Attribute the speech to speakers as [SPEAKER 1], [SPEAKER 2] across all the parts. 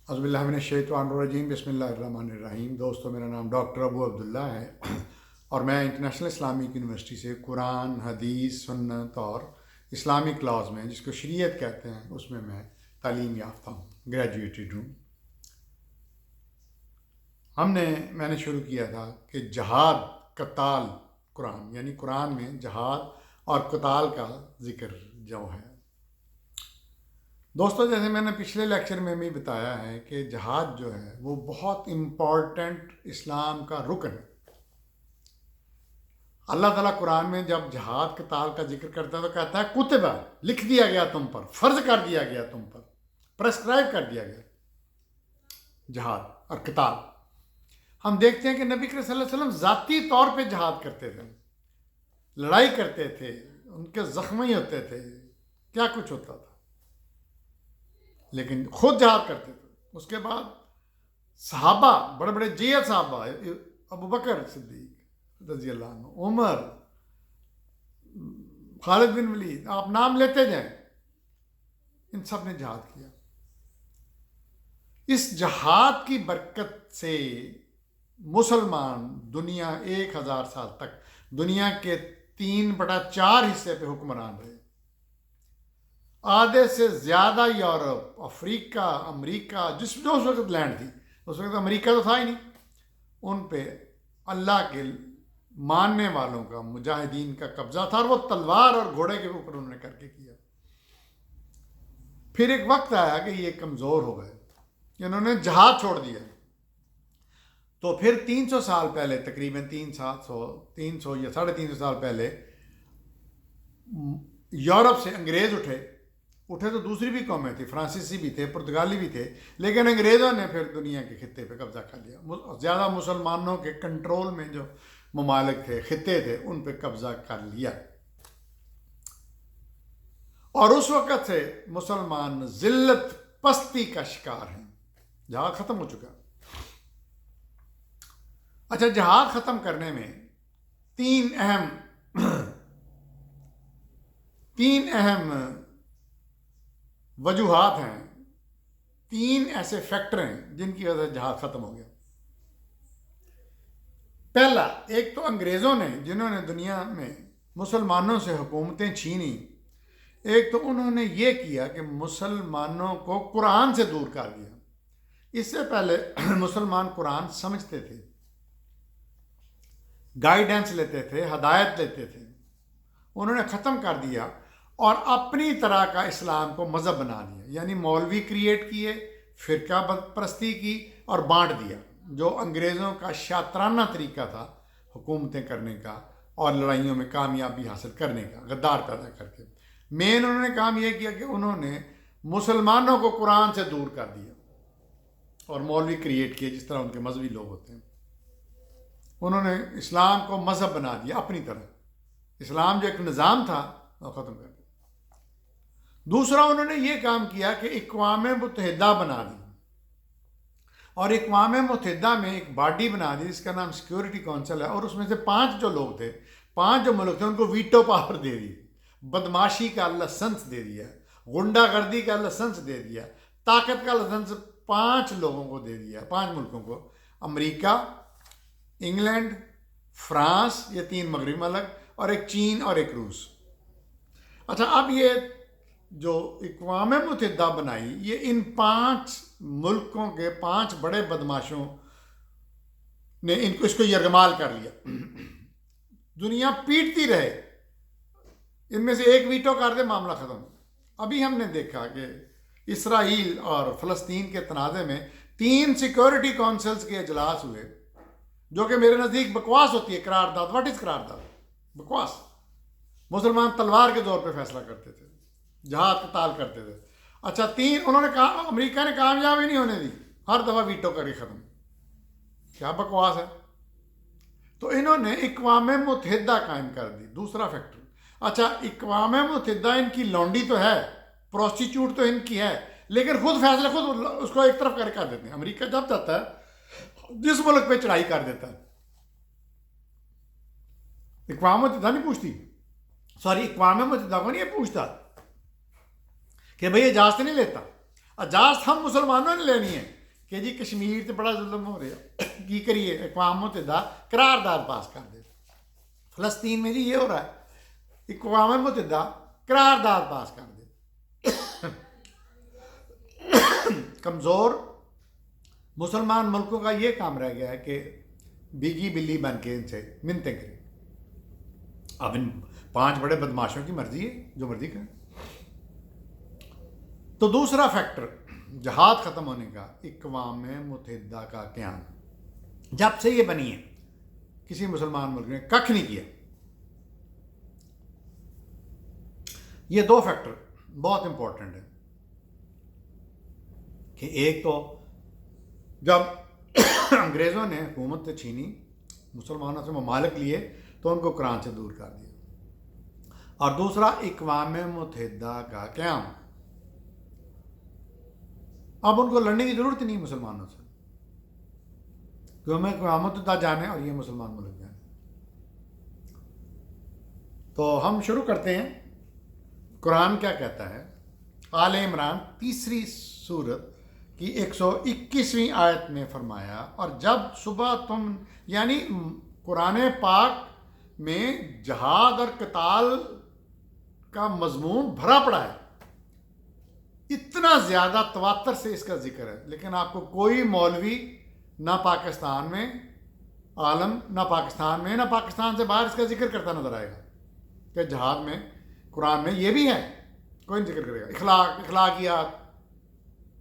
[SPEAKER 1] اعوذ باللہ من الشیطان الرجیم بسم اللہ الرحمن الرحیم۔ دوستو، میرا نام ڈاکٹر ابو عبداللہ ہے اور میں انٹرنیشنل اسلامک یونیورسٹی سے قرآن، حدیث، سنت اور اسلامک لاز میں، جس کو شریعت کہتے ہیں، اس میں تعلیم یافتہ ہوں، گریجویٹڈ ہوں۔ میں نے شروع کیا تھا کہ جہاد، قتال، قرآن، یعنی قرآن میں جہاد اور قتال کا ذکر جو ہے۔ دوستو، جیسے میں نے پچھلے لیکچر میں بھی بتایا ہے کہ جہاد جو ہے وہ بہت امپورٹنٹ اسلام کا رکن ہے۔ اللہ تعالیٰ قرآن میں جب جہاد قتال کا ذکر کرتا ہے تو کہتا ہے کتبہ، لکھ دیا گیا تم پر، فرض کر دیا گیا تم پر، پرسکرائب کر دیا گیا جہاد اور قتال۔ ہم دیکھتے ہیں کہ نبی کریم صلی اللہ علیہ وسلم ذاتی طور پہ جہاد کرتے تھے، لڑائی کرتے تھے، ان کے زخمی ہوتے تھے، کیا کچھ ہوتا تھا، لیکن خود جہاد کرتے تھے۔ اس کے بعد صحابہ، بڑے بڑے جیت صحابہ، ابو بکر صدیق رضی اللہ عنہ، عمر، خالد بن ولید، آپ نام لیتے جائیں، ان سب نے جہاد کیا۔ اس جہاد کی برکت سے مسلمان دنیا 1000 سال تک دنیا کے 3/4 حصے پہ حکمران رہے۔ آدھے سے زیادہ یورپ، افریقہ، امریکہ، جو اس وقت لینڈ تھی، اس وقت امریکہ تو تھا ہی نہیں، ان پہ اللہ کے ماننے والوں کا، مجاہدین کا قبضہ تھا، اور وہ تلوار اور گھوڑے کے اوپر انہوں نے کر کے کیا۔ پھر ایک وقت آیا کہ یہ کمزور ہو گئے، انہوں نے جہاد چھوڑ دیا۔ تو پھر 300 سال پہلے، تقریباً 300 یا 350 سال پہلے، یورپ سے انگریز اٹھے تو دوسری بھی قومیں تھیں، فرانسیسی بھی تھے، پرتگالی بھی تھے، لیکن انگریزوں نے پھر دنیا کے خطے پہ قبضہ کر لیا۔ زیادہ مسلمانوں کے کنٹرول میں جو ممالک تھے، خطے تھے، ان پہ قبضہ کر لیا، اور اس وقت سے مسلمان ذلت پستی کا شکار ہیں۔ جہاد ختم ہو چکا۔ اچھا، جہاد ختم کرنے میں تین اہم وجوہات ہیں، 3 ایسے فیکٹر ہیں جن کی وجہ سے جہاد ختم ہو گیا۔ پہلا، ایک تو انگریزوں نے، جنہوں نے دنیا میں مسلمانوں سے حکومتیں چھینی، ایک تو انہوں نے یہ کیا کہ مسلمانوں کو قرآن سے دور کر دیا۔ اس سے پہلے مسلمان قرآن سمجھتے تھے، گائیڈنس لیتے تھے، ہدایت لیتے تھے، انہوں نے ختم کر دیا اور اپنی طرح کا اسلام کو مذہب بنا دیا، یعنی مولوی کریٹ کیے، فرقہ پرستی کی اور بانٹ دیا، جو انگریزوں کا شاطرانہ طریقہ تھا حکومتیں کرنے کا اور لڑائیوں میں کامیابی حاصل کرنے کا، غدار پیدا کر کے۔ مین انہوں نے کام یہ کیا کہ انہوں نے مسلمانوں کو قرآن سے دور کر دیا اور مولوی کریٹ کیے، جس طرح ان کے مذہبی لوگ ہوتے ہیں۔ انہوں نے اسلام کو مذہب بنا دیا اپنی طرح، اسلام جو ایک نظام تھا وہ ختم کر دیا۔ دوسرا، انہوں نے یہ کام کیا کہ اقوام متحدہ بنا دی، اور اقوام متحدہ میں ایک باڈی بنا دی جس کا نام سیکیورٹی کونسل ہے، اور اس میں سے 5 جو لوگ تھے، 5 جو ملک تھے، ان کو ویٹو پاور دے دی، بدماشی کا لائسنس دے دیا، غنڈہ گردی کا لائسنس دے دیا، طاقت کا لائسنس 5 لوگوں کو دے دیا، 5 ملکوں کو، امریکہ، انگلینڈ، فرانس، یہ 3 مغربی ملک، اور ایک چین اور ایک روس۔ اچھا، اب یہ جو اقوام متحدہ بنائی، یہ ان 5 ملکوں کے 5 بڑے بدماشوں نے اس کو یرغمال کر لیا۔ دنیا پیٹتی رہے، ان میں سے ایک ویٹو کر دے، معاملہ ختم۔ ابھی ہم نے دیکھا کہ اسرائیل اور فلسطین کے تنازع میں 3 سیکورٹی کونسلز کے اجلاس ہوئے، جو کہ میرے نزدیک بکواس ہوتی ہے، قرارداد۔ واٹ از قرارداد؟ بکواس۔ مسلمان تلوار کے زور پہ فیصلہ کرتے تھے، جہاد قتال کرتے تھے۔ اچھا، 3 انہوں نے کہا، امریکہ نے کامیاب ہی نہیں ہونے دی، ہر دفعہ ویٹو کر کے ختم۔ کیا بکواس ہے؟ تو انہوں نے اقوام متحدہ قائم کر دی، دوسرا فیکٹر۔ اچھا، اقوام متحدہ ان کی لونڈی تو ہے، پروسٹیچیوٹ تو ان کی ہے، لیکن خود فیصلے خود اس کو ایک طرف کر دیتے ہیں۔ امریکہ جب جاتا ہے، جس ملک پہ چڑھائی کر دیتا ہے، اقوام متحدہ نہیں پوچھتی، اقوام متحدہ کو نہیں یہ پوچھتا کہ بھئی اجازت نہیں لیتا، اجازت ہم مسلمانوں نے لینی ہے، کہ جی کشمیر سے بڑا ظلم ہو رہا کی کریے، اقوام متحدہ قرارداد پاس کر دے. فلسطین میں جی یہ ہو رہا ہے، اقوام متحدہ قرارداد پاس کر دے. کمزور مسلمان ملکوں کا یہ کام رہ گیا ہے کہ بیگی بلی بن کے ان سے منتیں کریں. اب ان 5 بڑے بدماشوں کی مرضی ہے، جو مرضی کریں. تو دوسرا فیکٹر جہاد ختم ہونے کا، اقوام متحدہ کا قیام. جب سے یہ بنی ہے کسی مسلمان ملک نے ککھ نہیں کیا. یہ 2 فیکٹر بہت امپورٹنٹ ہے کہ ایک تو جب انگریزوں نے حکومت چھینی، مسلمانوں سے ممالک لیے تو ان کو قرآن سے دور کر دیا. اور دوسرا اقوام متحدہ کا قیام. اب ان کو لڑنے کی ضرورت نہیں مسلمانوں سے، کہ ہمیں اقوام متحدہ جانے اور یہ مسلمان ملک جانے. تو ہم شروع کرتے ہیں. قرآن کیا کہتا ہے؟ آل عمران 3 سورت کی 121ویں آیت میں فرمایا، اور جب صبح تم، یعنی قرآن پاک میں جہاد اور قتال کا مضمون بھرا پڑا ہے. اتنا زیادہ تواتر سے اس کا ذکر ہے، لیکن آپ کو کوئی مولوی نہ پاکستان میں عالم، نہ پاکستان میں، نہ پاکستان سے باہر اس کا ذکر کرتا نظر آئے گا کہ جہاد میں قرآن میں یہ بھی ہے. کوئی نہیں ذکر کرے گا. اخلاقیات،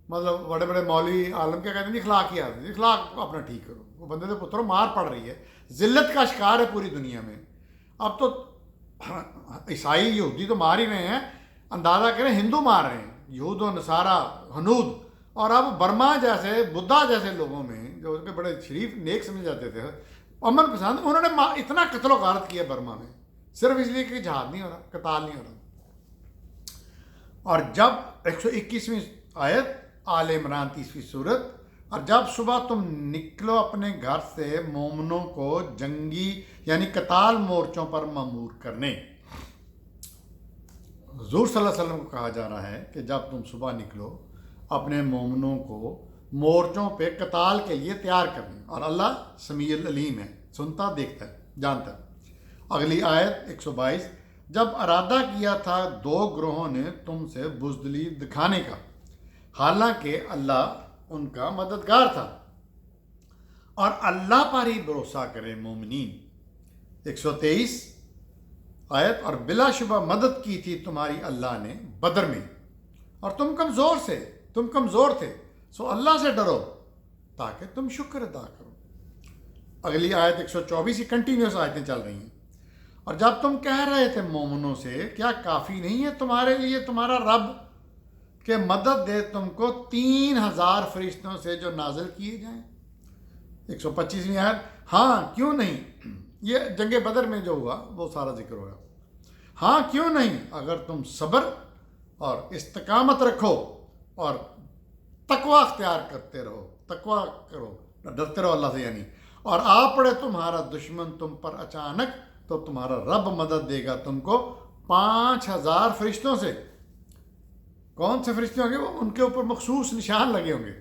[SPEAKER 1] مطلب بڑے بڑے مولوی عالم کیا کہتے ہیں؟ اخلاقیات، اخلاق کو اپنا ٹھیک کرو. وہ بندے تو پتروں مار پڑ رہی ہے، ذلت کا شکار ہے پوری دنیا میں. اب تو عیسائی یہودی تو مار ہی رہے ہیں، اندازہ کریں ہندو مار رہے ہیں، یہود و نصارہ، ہنود. اور اب برما جیسے، بدھا جیسے لوگوں میں جو ان کے بڑے شریف نیک سمجھ جاتے تھے، امن پسند، انہوں نے اتنا قتل و غارت کیا برما میں، صرف اس لیے کہ جہاد نہیں ہو رہا، قتال نہیں ہو رہا. اور جب 121ویں آیت آل عمران 30ویں سورت، اور جب صبح تم نکلو اپنے گھر سے مومنوں کو جنگی یعنی قتال مورچوں پر مامور کرنے. حضور صلی اللہ علیہ وسلم کو کہا جا رہا ہے کہ جب تم صبح نکلو اپنے مومنوں کو مورچوں پہ قتال کے لیے تیار کرنے. اور اللہ سمیع العلیم ہے، سنتا، دیکھتا ہے، جانتا ہے. اگلی آیت 122، جب ارادہ کیا تھا 2 گروہوں نے تم سے بزدلی دکھانے کا، حالانکہ اللہ ان کا مددگار تھا. اور اللہ پر ہی بھروسہ کرے مومنین. 123 آیت، اور بلا شبہ مدد کی تھی تمہاری اللہ نے بدر میں، اور تم کمزور تھے، سو اللہ سے ڈرو تاکہ تم شکر ادا کرو. اگلی آیت 124 کنٹینیوس آیتیں چل رہی ہیں. اور جب تم کہہ رہے تھے مومنوں سے، کیا کافی نہیں ہے تمہارے لیے تمہارا رب کہ مدد دے تم کو 3000 فرشتوں سے جو نازل کیے جائیں. 125ویں آیت، ہاں کیوں نہیں، یہ جنگ بدر میں جو ہوا وہ سارا ذکر ہوگا. ہاں کیوں نہیں، اگر تم صبر اور استقامت رکھو اور تقوی اختیار کرتے رہو، تقوی کرو، ڈرتے رہو اللہ سے یعنی. اور آ پڑے تمہارا دشمن تم پر اچانک، تو تمہارا رب مدد دے گا تم کو 5000 فرشتوں سے. کون سے فرشتے ہوں گے؟ وہ ان کے اوپر مخصوص نشان لگے ہوں گے.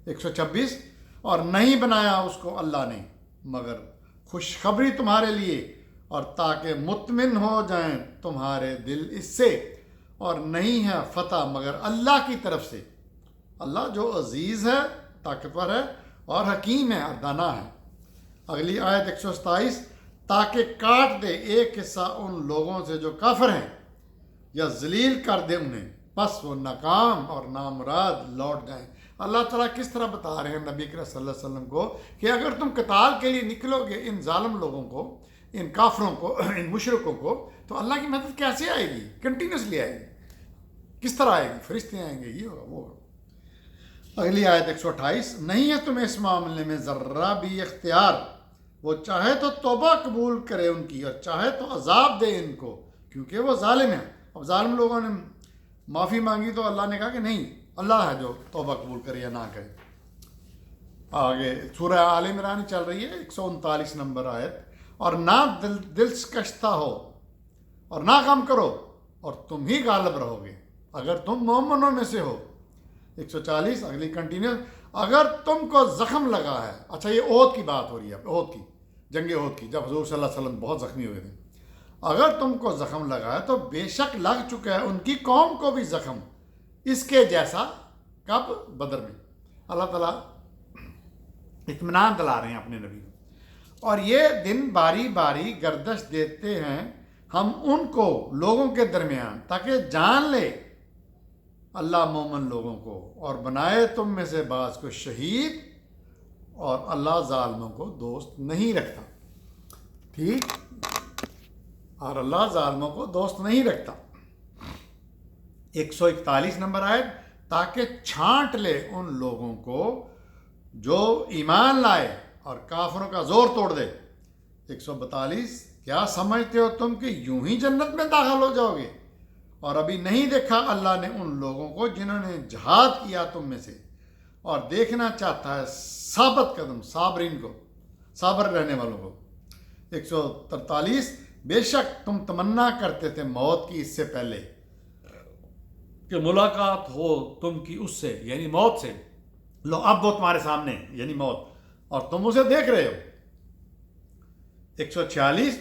[SPEAKER 1] 126، اور نہیں بنایا اس کو اللہ نے مگر خوشخبری تمہارے لیے، اور تاکہ مطمئن ہو جائیں تمہارے دل اس سے، اور نہیں ہے فتح مگر اللہ کی طرف سے. اللہ جو عزیز ہے، طاقتور ہے، اور حکیم ہے، اور دانا ہے. اگلی آیت 127، تاکہ کاٹ دے ایک حصہ ان لوگوں سے جو کافر ہیں، یا ذلیل کر دے انہیں، بس وہ ناکام اور نامراد لوٹ جائیں. اللہ تعالیٰ کس طرح بتا رہے ہیں نبی کریم صلی اللہ علیہ وسلم کو کہ اگر تم قتال کے لیے نکلو گے ان ظالم لوگوں کو، ان کافروں کو، ان مشرکوں کو، تو اللہ کی مدد کیسے آئے گی؟ کنٹینیوسلی آئے گی. کس طرح آئے گی؟ فرشتے آئیں گے، یہ ہوگا وہ ہوگا. اگلی آیت 128، نہیں ہے تمہیں اس معاملے میں ذرہ بھی اختیار، وہ چاہے تو توبہ قبول کرے ان کی، اور چاہے تو عذاب دے ان کو، کیونکہ وہ ظالم ہیں. اب ظالم لوگوں نے معافی مانگی تو اللہ نے کہا کہ نہیں، اللہ ہے جو توبہ قبول کرے یا نہ کرے. آگے سورہ آل عمران چل رہی ہے، 139 نمبر آیت، اور نہ دل شکستہ ہو اور نہ غم کرو، اور تم ہی غالب رہو گے اگر تم مومنوں میں سے ہو. 140 اگلی کنٹینیو، اگر تم کو زخم لگا ہے، اچھا یہ احد کی بات ہو رہی ہے، احد کی، جنگ احد کی، جب حضور صلی اللہ علیہ وسلم بہت زخمی ہوئے تھے، اگر تم کو زخم لگا ہے تو بے شک لگ چکا ہے ان کی قوم کو بھی زخم اس کے جیسا، کب؟ بدر میں۔ اللہ تعالیٰ اطمینان دلا رہے ہیں اپنے نبی کو، اور یہ دن باری باری گردش دیتے ہیں ہم ان کو لوگوں کے درمیان، تاکہ جان لے اللہ مومن لوگوں کو اور بنائے تم میں سے بعض کو شہید، اور اللہ ظالموں کو دوست نہیں رکھتا۔ ٹھیک، اور اللہ ظالموں کو دوست نہیں رکھتا۔ 141 نمبر آیت، تاکہ چھانٹ لے ان لوگوں کو جو ایمان لائے اور کافروں کا زور توڑ دے۔ 142، کیا سمجھتے ہو تم کہ یوں ہی جنت میں داخل ہو جاؤ گے، اور ابھی نہیں دیکھا اللہ نے ان لوگوں کو جنہوں نے جہاد کیا تم میں سے، اور دیکھنا چاہتا ہے ثابت قدم صابرین کو، صابر رہنے والوں کو۔ 143، بے شک تم تمنا کرتے تھے موت کی اس سے پہلے کہ ملاقات ہو تم کی اس سے، یعنی موت سے، لو اب وہ تمہارے سامنے، یعنی موت، اور تم اسے دیکھ رہے ہو۔ 146،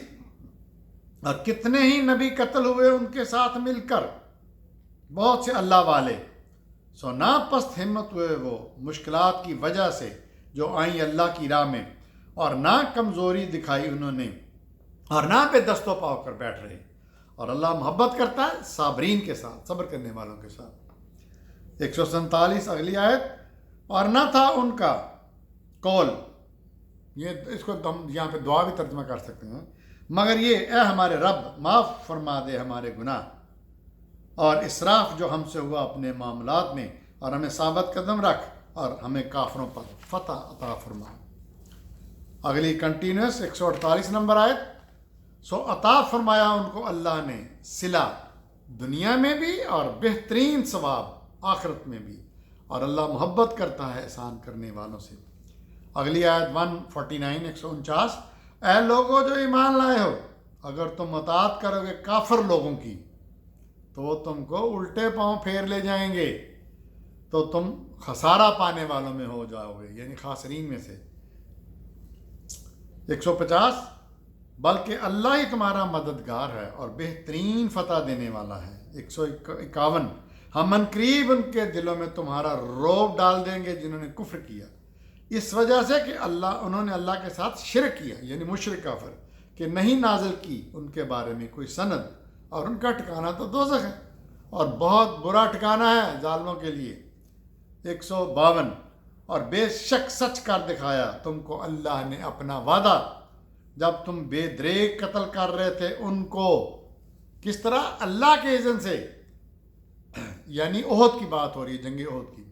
[SPEAKER 1] اور کتنے ہی نبی قتل ہوئے ان کے ساتھ مل کر، بہت سے اللہ والے، سو نہ پست ہمت ہوئے وہ مشکلات کی وجہ سے جو آئیں اللہ کی راہ میں، اور نہ کمزوری دکھائی انہوں نے، اور نہ پہ دست و پاؤ کر بیٹھ رہے، اور اللہ محبت کرتا ہے صابرین کے ساتھ، صبر کرنے والوں کے ساتھ۔ 147 اگلی آیت، اور نہ تھا ان کا قول، یہ اس کو ہم یہاں پہ دعا بھی ترجمہ کر سکتے ہیں، مگر یہ اے ہمارے رب معاف فرما دے ہمارے گناہ اور اسراف جو ہم سے ہوا اپنے معاملات میں، اور ہمیں ثابت قدم رکھ اور ہمیں کافروں پر فتح عطا فرما۔ اگلی کنٹینیوس 148 نمبر آیت، سو عطا فرمایا ان کو اللہ نے صلہ دنیا میں بھی اور بہترین ثواب آخرت میں بھی، اور اللہ محبت کرتا ہے احسان کرنے والوں سے۔ اگلی آیت 149 149، اے لوگوں جو ایمان لائے ہو، اگر تم اطاعت کرو گے کافر لوگوں کی تو وہ تم کو الٹے پاؤں پھیر لے جائیں گے، تو تم خسارہ پانے والوں میں ہو جاؤ گے، یعنی خاسرین میں سے۔ 150، بلکہ اللہ ہی تمہارا مددگار ہے اور بہترین فتح دینے والا ہے۔ 151، ہم عنقریب ان کے دلوں میں تمہارا رعب ڈال دیں گے جنہوں نے کفر کیا، اس وجہ سے کہ انہوں نے اللہ کے ساتھ شرک کیا، یعنی مشرک کافر، کہ نہیں نازل کی ان کے بارے میں کوئی سند، اور ان کا ٹھکانہ تو دوزخ ہے، اور بہت برا ٹھکانہ ہے ظالموں کے لیے۔ 152، اور بے شک سچ کر دکھایا تم کو اللہ نے اپنا وعدہ جب تم بے دریغ قتل کر رہے تھے ان کو، کس طرح؟ اللہ کے اذن سے، یعنی احد کی بات ہو رہی ہے، جنگ احد کی،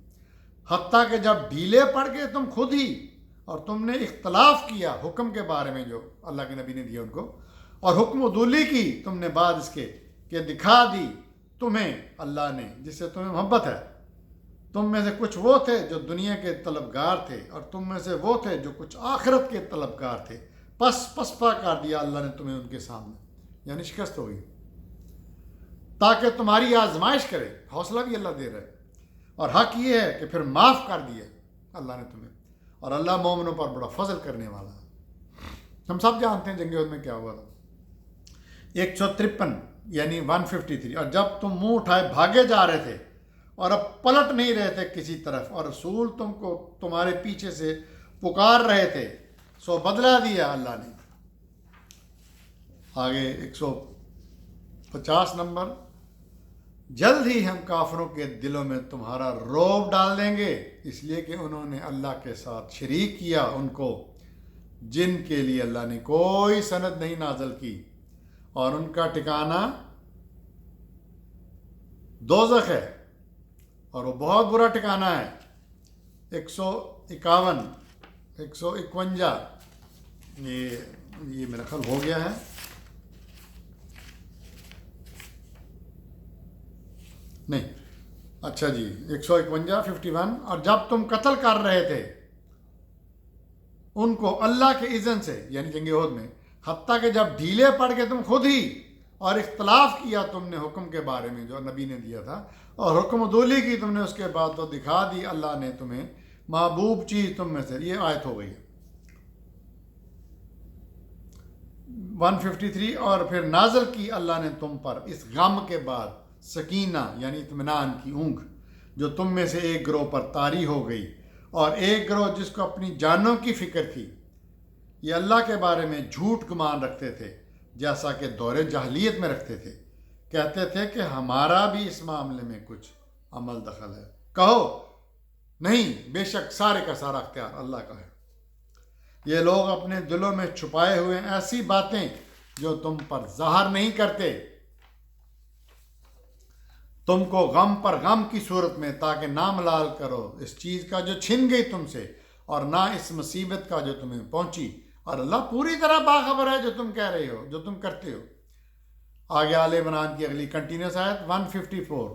[SPEAKER 1] حتیٰ کہ جب ڈھیلے پڑ گئے تم خود ہی، اور تم نے اختلاف کیا حکم کے بارے میں جو اللہ کے نبی نے دیا ان کو، اور حکم عدولی کی تم نے بعد اس کے کہ دکھا دی تمہیں اللہ نے جس سے تمہیں محبت ہے۔ تم میں سے کچھ وہ تھے جو دنیا کے طلبگار تھے، اور تم میں سے وہ تھے جو کچھ آخرت کے طلبگار تھے، پس پسپا کر دیا اللہ نے تمہیں ان کے سامنے، یعنی شکست ہو گئی، تاکہ تمہاری آزمائش کرے۔ حوصلہ بھی اللہ دے رہا ہے، اور حق یہ ہے کہ پھر معاف کر دیا اللہ نے تمہیں، اور اللہ مومنوں پر بڑا فضل کرنے والا ہے۔ ہم سب جانتے ہیں جنگ احد میں کیا ہوا تھا۔ 153 یعنی 153، اور جب تم منہ اٹھائے بھاگے جا رہے تھے اور اب پلٹ نہیں رہے تھے کسی طرف، اور رسول تم کو تمہارے پیچھے سے پکار رہے تھے، سو بدلہ دیا اللہ نے۔ آگے 150 نمبر، جلد ہی ہم کافروں کے دلوں میں تمہارا رعب ڈال دیں گے، اس لیے کہ انہوں نے اللہ کے ساتھ شریک کیا ان کو جن کے لیے اللہ نے کوئی سند نہیں نازل کی، اور ان کا ٹھکانہ دوزخ ہے، اور وہ بہت برا ٹھکانہ ہے۔ 151 151، یہ میرا خیال ہو گیا ہے۔ نہیں، اچھا جی، 151 51، اور جب تم قتل کر رہے تھے ان کو اللہ کے اذن سے، یعنی جنگ احد میں، حتیٰ کہ جب ڈھیلے پڑ گئے تم خود ہی، اور اختلاف کیا تم نے حکم کے بارے میں جو نبی نے دیا تھا، اور حکم عدولی کی تم نے اس کے بعد تو دکھا دی اللہ نے تمہیں محبوب چیز تم میں سے. یہ آیت ہو گئی 153. اور پھر نازل کی اللہ نے تم پر اس غم کے بعد سکینہ یعنی اطمینان کی اونگ جو تم میں سے ایک گروہ پر طاری ہو گئی، اور ایک گروہ جس کو اپنی جانوں کی فکر تھی یہ اللہ کے بارے میں جھوٹ گمان رکھتے تھے جیسا کہ دور جاہلیت میں رکھتے تھے. کہتے تھے کہ ہمارا بھی اس معاملے میں کچھ عمل دخل ہے. کہو نہیں، بے شک سارے کا سارا اختیار اللہ کا ہے. یہ لوگ اپنے دلوں میں چھپائے ہوئے ایسی باتیں جو تم پر ظاہر نہیں کرتے، تم کو غم پر غم کی صورت میں، تاکہ نہ ملال کرو اس چیز کا جو چھن گئی تم سے، اور نہ اس مصیبت کا جو تمہیں پہنچی. اور اللہ پوری طرح باخبر ہے جو تم کہہ رہے ہو، جو تم کرتے ہو. آگے آل عمران کی اگلی کنٹینیوس آیت 154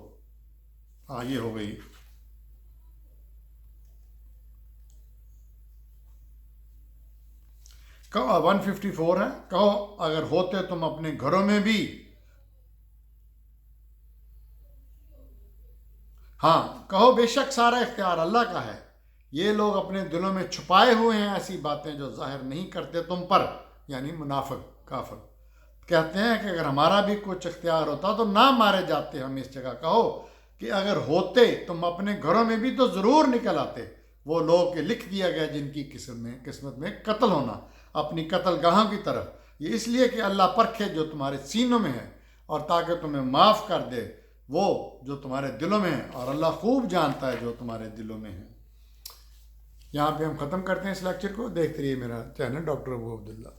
[SPEAKER 1] آگے ہو گئی. 154 ہے. کہو اگر ہوتے تم اپنے گھروں میں بھی، ہاں کہو بے شک سارا اختیار اللہ کا ہے. یہ لوگ اپنے دلوں میں چھپائے ہوئے ہیں ایسی باتیں جو ظاہر نہیں کرتے تم پر، یعنی منافق کافر. کہتے ہیں کہ اگر ہمارا بھی کچھ اختیار ہوتا تو نہ مارے جاتے ہم اس جگہ. کہو کہ اگر ہوتے تم اپنے گھروں میں بھی تو ضرور نکل آتے وہ لوگ کہ لکھ دیا گیا جن کی قسمت میں قتل ہونا اپنی قتل گاہوں کی طرف. یہ اس لیے کہ اللہ پرکھے جو تمہارے سینوں میں ہے، اور تاکہ تمہیں معاف کر دے وہ جو تمہارے دلوں میں ہے، اور اللہ خوب جانتا ہے جو تمہارے دلوں میں ہے. یہاں پہ ہم ختم کرتے ہیں اس لیکچر کو. دیکھتے رہیے میرا چینل ڈاکٹر ابو عبداللہ.